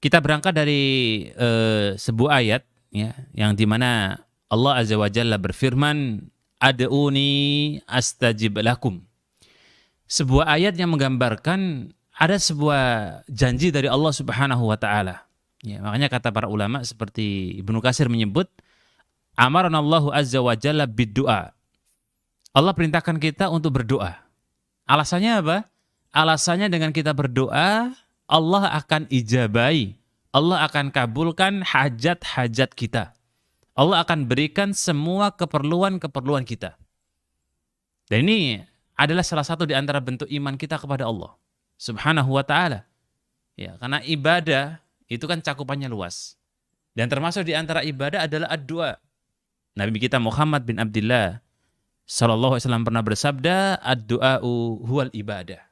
Kita berangkat dari sebuah ayat ya, yang dimana Allah Azza wa Jalla berfirman, Ad'uni astajib lakum. Sebuah ayat yang menggambarkan ada sebuah janji dari Allah Subhanahu wa taala. Ya, makanya kata para ulama seperti Ibnu Katsir menyebut, Amaranallahu Azza wa Jalla bid-du'a. Allah perintahkan kita untuk berdoa. Alasannya apa? Alasannya dengan kita berdoa, Allah akan ijabai. Allah akan kabulkan hajat-hajat kita. Allah akan berikan semua keperluan-keperluan kita. Dan ini adalah salah satu di antara bentuk iman kita kepada Allah Subhanahu wa ta'ala. Ya, karena ibadah itu kan cakupannya luas. Dan termasuk di antara ibadah adalah ad-du'a. Nabi kita Muhammad bin Abdullah sallallahu alaihi wasallam pernah bersabda, ad-du'a'u huwal ibadah.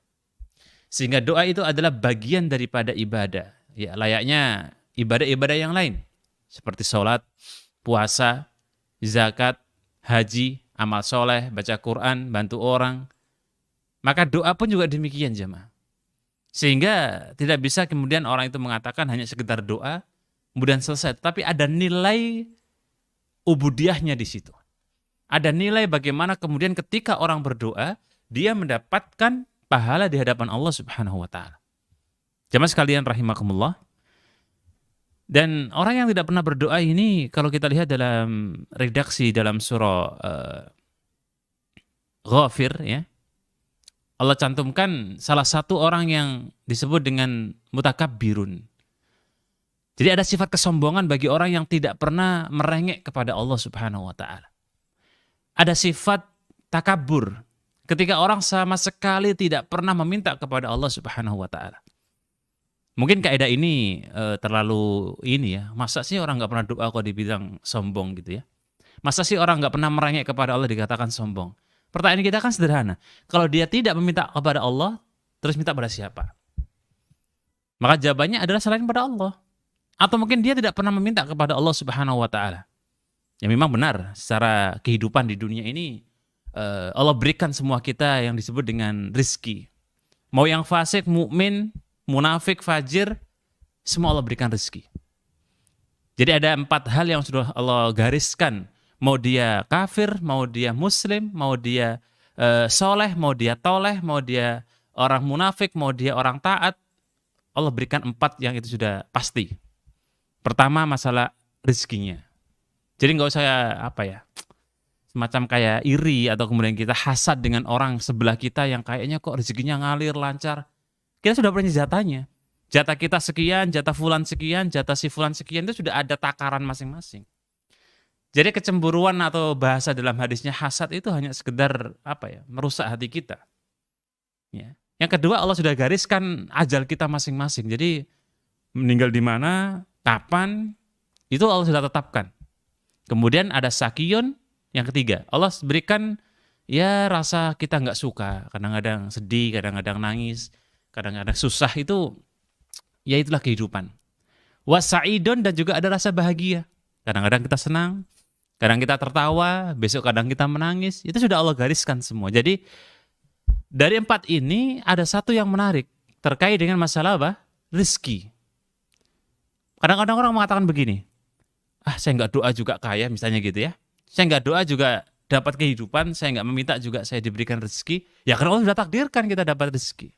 Sehingga doa itu adalah bagian daripada ibadah. Ya, layaknya ibadah-ibadah yang lain seperti sholat, puasa, zakat, haji, amal soleh, baca Quran, bantu orang. Maka doa pun juga demikian jemaah. Sehingga tidak bisa kemudian orang itu mengatakan hanya sekedar doa, kemudian selesai. Tapi ada nilai ubudiyahnya di situ. Ada nilai bagaimana kemudian ketika orang berdoa, dia mendapatkan pahala di hadapan Allah Subhanahu wa ta'ala. Jemaah sekalian rahimakumullah. Dan orang yang tidak pernah berdoa ini, kalau kita lihat dalam redaksi dalam surah Ghafir, ya, Allah cantumkan salah satu orang yang disebut dengan mutakabbirun. Jadi ada sifat kesombongan bagi orang yang tidak pernah merengek kepada Allah Subhanahu wa ta'ala. Ada sifat takabur ketika orang sama sekali tidak pernah meminta kepada Allah Subhanahu wa ta'ala. Mungkin kaidah ini terlalu ini ya. Masa sih orang nggak pernah doa kok dibilang sombong gitu ya? Masa sih orang nggak pernah merengek kepada Allah dikatakan sombong? Pertanyaan kita kan sederhana. Kalau dia tidak meminta kepada Allah, terus minta pada siapa? Maka jawabannya adalah selain pada Allah. Atau mungkin dia tidak pernah meminta kepada Allah Subhanahu wa ta'ala. Ya memang benar, secara kehidupan di dunia ini, Allah berikan semua kita yang disebut dengan rizki. Mau yang fasik, mukmin, munafik, fajir, semua Allah berikan rezeki. Jadi ada 4 hal yang sudah Allah gariskan. Mau dia kafir, mau dia muslim, mau dia soleh, mau dia toleh, mau dia orang munafik, mau dia orang taat. Allah berikan 4 yang itu sudah pasti. Pertama masalah rezekinya. Jadi nggak usah semacam kayak iri atau kemudian kita hasad dengan orang sebelah kita yang kayaknya kok rezekinya ngalir, lancar. Kita sudah punya jatahnya. Jatah kita sekian, jatah fulan sekian, jatah si fulan sekian, itu sudah ada takaran masing-masing. Jadi kecemburuan atau bahasa dalam hadisnya hasad itu hanya sekedar merusak hati kita. Ya. Yang kedua, Allah sudah gariskan ajal kita masing-masing. Jadi meninggal di mana, kapan, itu Allah sudah tetapkan. Kemudian ada sakiyun, yang ketiga. Allah berikan ya rasa kita nggak suka, kadang-kadang sedih, kadang-kadang nangis, kadang-kadang susah, itu ya itulah kehidupan. Wasa'idun, dan juga ada rasa bahagia. Kadang-kadang kita senang, kadang kita tertawa, besok kadang kita menangis. Itu sudah Allah gariskan semua. Jadi dari 4 ini ada satu yang menarik terkait dengan masalah rezeki. Kadang-kadang orang mengatakan begini, saya nggak doa juga kaya misalnya gitu ya. Saya nggak doa juga dapat kehidupan, saya nggak meminta juga saya diberikan rezeki. Ya karena Allah sudah takdirkan kita dapat rezeki.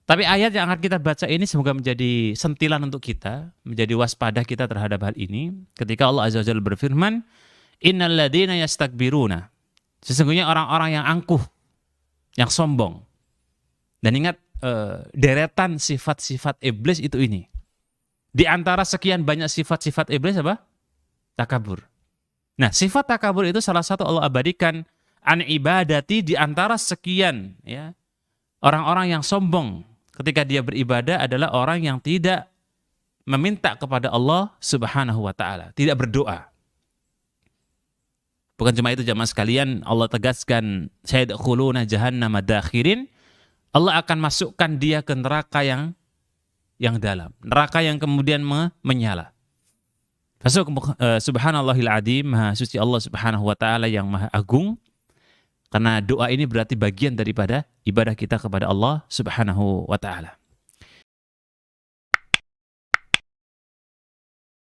Tapi ayat yang akan kita baca ini semoga menjadi sentilan untuk kita, menjadi waspada kita terhadap hal ini. Ketika Allah Azza wa Jalla berfirman, Innal ladzina yastakbiruna. Sesungguhnya orang-orang yang angkuh, yang sombong. Dan ingat deretan sifat-sifat iblis itu ini. Di antara sekian banyak sifat-sifat iblis apa? Takabur. Nah, sifat takabur itu salah satu Allah abadikan an ibadati, di antara sekian ya orang-orang yang sombong ketika dia beribadah adalah orang yang tidak meminta kepada Allah Subhanahu wa ta'ala, tidak berdoa. Bukan cuma itu jamaah sekalian, Allah tegaskan sayadkhuluna jahannama dakhirin, Allah akan masukkan dia ke neraka yang dalam, neraka yang kemudian menyala. Subhanallahil adzim, maha suci Allah Subhanahu wa ta'ala yang maha agung. Karena doa ini berarti bagian daripada ibadah kita kepada Allah Subhanahu wa ta'ala.